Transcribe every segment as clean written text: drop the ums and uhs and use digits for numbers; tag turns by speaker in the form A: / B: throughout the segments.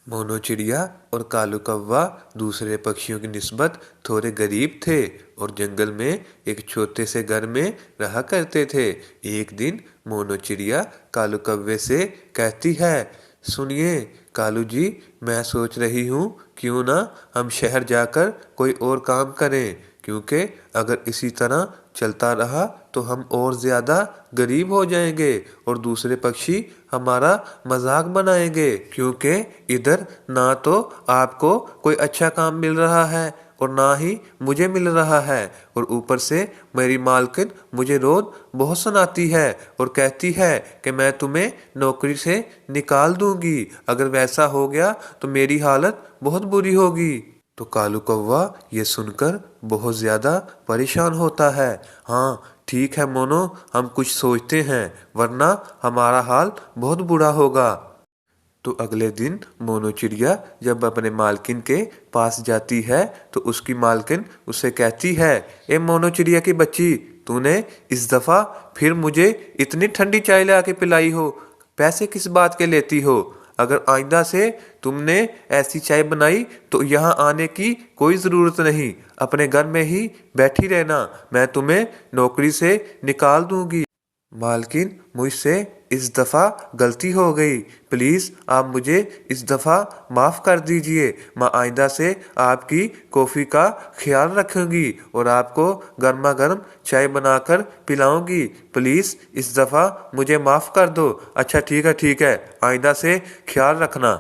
A: Mono चिड़िया और कालू कौवा दूसरे पक्षियों की निस्बत थोड़े गरीब थे और जंगल में एक छोटे से घर में रहा करते थे। एक दिन मोनो चिड़िया कालू कौवे से कहती है, सुनिए कालू जी, मैं सोच रही हूँ क्यों ना हम शहर जाकर कोई और काम करें, क्योंकि अगर इसी तरह चलता रहा तो हम और ज़्यादा गरीब हो जाएंगे और दूसरे पक्षी हमारा मजाक बनाएंगे, क्योंकि इधर ना तो आपको कोई अच्छा काम मिल रहा है और ना ही मुझे मिल रहा है, और ऊपर से मेरी मालकिन मुझे रोज बहुत सुनाती है और कहती है कि मैं तुम्हें नौकरी से निकाल दूंगी। अगर वैसा हो गया तो मेरी हालत बहुत बुरी होगी। तो कालू कौवा ये सुनकर बहुत ज़्यादा परेशान होता है। हाँ ठीक है मोनो, हम कुछ सोचते हैं वरना हमारा हाल बहुत बुरा होगा। तो अगले दिन मोनो चिड़िया जब अपने मालकिन के पास जाती है तो उसकी मालकिन उससे कहती है, ए मोनो चिड़िया की बच्ची, तूने इस दफ़ा फिर मुझे इतनी ठंडी चाय ला के पिलाई हो, पैसे किस बात के लेती हो? अगर आइंदा से तुमने ऐसी चाय बनाई तो यहाँ आने की कोई ज़रूरत नहीं, अपने घर में ही बैठी रहना, मैं तुम्हें नौकरी से निकाल दूंगी। मालकिन मुझसे इस दफ़ा गलती हो गई, प्लीज़ आप मुझे इस दफ़ा माफ़ कर दीजिए। मैं आइंदा से आपकी कॉफ़ी का ख्याल रखूंगी और आपको गर्मा गर्म चाय बनाकर पिलाऊंगी, प्लीज़ इस दफ़ा मुझे माफ़ कर दो। अच्छा ठीक है, आइंदा से ख्याल रखना।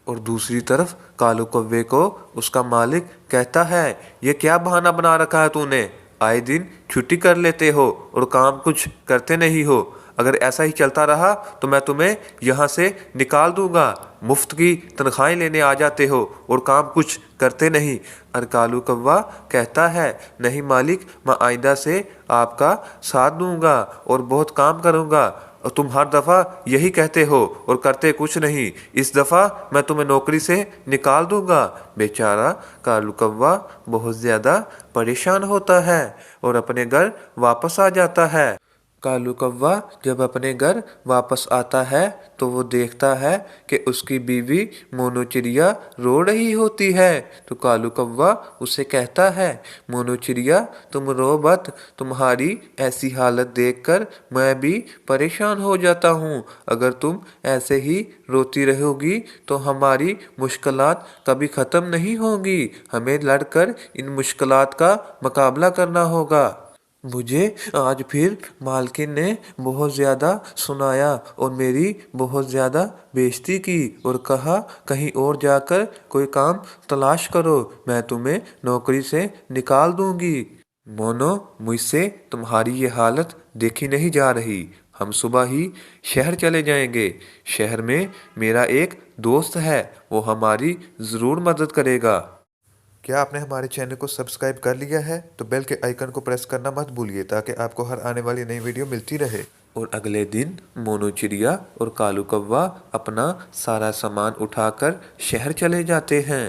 A: और दूसरी तरफ कालू कौवे को उसका मालिक कहता है, ये क्या बहाना बना रखा है तूने? आए दिन छुट्टी कर लेते हो और काम कुछ करते नहीं हो। अगर ऐसा ही चलता रहा तो मैं तुम्हें यहाँ से निकाल दूंगा। मुफ्त की तनख्वाहें लेने आ जाते हो और काम कुछ करते नहीं। और कालू कौवा कहता है, नहीं मालिक, मैं आइंदा से आपका साथ दूंगा और बहुत काम करूंगा, और तुम हर दफ़ा यही कहते हो और करते कुछ नहीं। इस दफ़ा मैं तुम्हें नौकरी से निकाल दूंगा। बेचारा कालू कौवा बहुत ज़्यादा परेशान होता है और अपने घर वापस आ जाता है। कालू कौवा जब अपने घर वापस आता है तो वो देखता है कि उसकी बीवी मोनू चिड़िया रो रही होती है। तो कालू कौवा उसे कहता है, मोनू चिड़िया तुम रो मत, तुम्हारी ऐसी हालत देखकर मैं भी परेशान हो जाता हूँ। अगर तुम ऐसे ही रोती रहोगी तो हमारी मुश्किलात कभी ख़त्म नहीं होंगी, हमें लड़कर इन मुश्किलात का मुकाबला करना होगा। मुझे आज फिर मालकिन ने बहुत ज़्यादा सुनाया और मेरी बहुत ज़्यादा बेइज्जती की और कहा कहीं और जाकर कोई काम तलाश करो, मैं तुम्हें नौकरी से निकाल दूंगी। मोनो, मुझसे तुम्हारी ये हालत देखी नहीं जा रही, हम सुबह ही शहर चले जाएंगे। शहर में मेरा एक दोस्त है, वो हमारी ज़रूर मदद करेगा। क्या आपने हमारे चैनल को सब्सक्राइब कर लिया है? तो बेल के आइकन को प्रेस करना मत भूलिए ताकि आपको हर आने वाली नई वीडियो मिलती रहे। और अगले दिन मोनू चिड़िया और कालू कौवा अपना सारा सामान उठाकर शहर चले जाते हैं।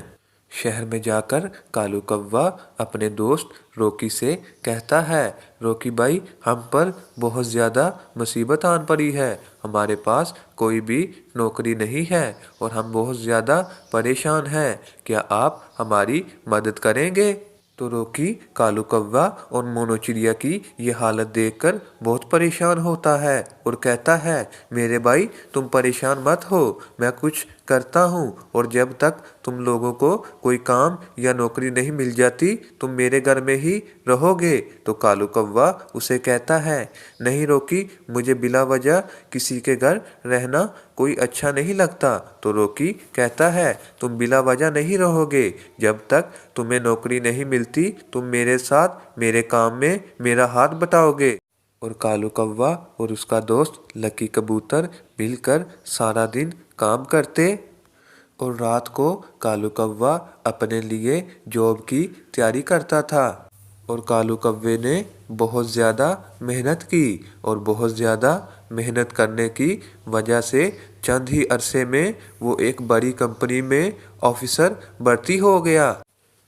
A: शहर में जाकर कालू कौवा अपने दोस्त रॉकी से कहता है, रॉकी भाई, हम पर बहुत ज़्यादा मुसीबत आन पड़ी है, हमारे पास कोई भी नौकरी नहीं है और हम बहुत ज़्यादा परेशान हैं, क्या आप हमारी मदद करेंगे? तो रॉकी कालू कौवा और मोनू चिड़िया की ये हालत देखकर बहुत परेशान होता है और कहता है, मेरे भाई तुम परेशान मत हो, मैं कुछ करता हूँ और जब तक तुम लोगों को कोई काम या नौकरी नहीं मिल जाती तुम मेरे घर में ही रहोगे। तो कालू कौवा उसे कहता है, नहीं रॉकी, मुझे बिला वजह किसी के घर रहना कोई अच्छा नहीं लगता। तो रॉकी कहता है, तुम बिला वजह नहीं रहोगे, जब तक तुम्हें नौकरी नहीं मिलती तुम मेरे साथ मेरे काम में मेरा हाथ बटाओगे। और कालू कौवा और उसका दोस्त लकी कबूतर मिलकर सारा दिन काम करते और रात को कालू कौवा अपने लिए जॉब की तैयारी करता था। और कालू कौवे ने बहुत ज़्यादा मेहनत की और बहुत ज़्यादा मेहनत करने की वजह से चंद ही अरसे में वो एक बड़ी कंपनी में ऑफिसर भर्ती हो गया।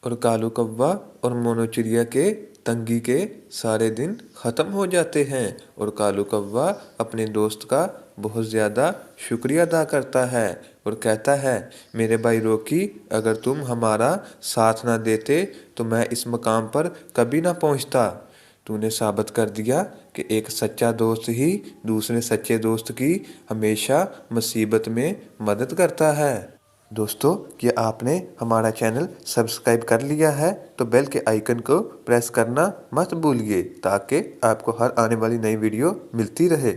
A: और कालू कौवा और मोनू चिड़िया के तंगी के सारे दिन ख़त्म हो जाते हैं और कालू कौवा अपने दोस्त का बहुत ज़्यादा शुक्रिया अदा करता है और कहता है, मेरे भाई रॉकी, अगर तुम हमारा साथ ना देते तो मैं इस मकाम पर कभी ना पहुंचता। तूने साबित कर दिया कि एक सच्चा दोस्त ही दूसरे सच्चे दोस्त की हमेशा मुसीबत में मदद करता है। दोस्तों, ये आपने हमारा चैनल सब्सक्राइब कर लिया है तो बेल के आइकन को प्रेस करना मत भूलिए ताकि आपको हर आने वाली नई वीडियो मिलती रहे।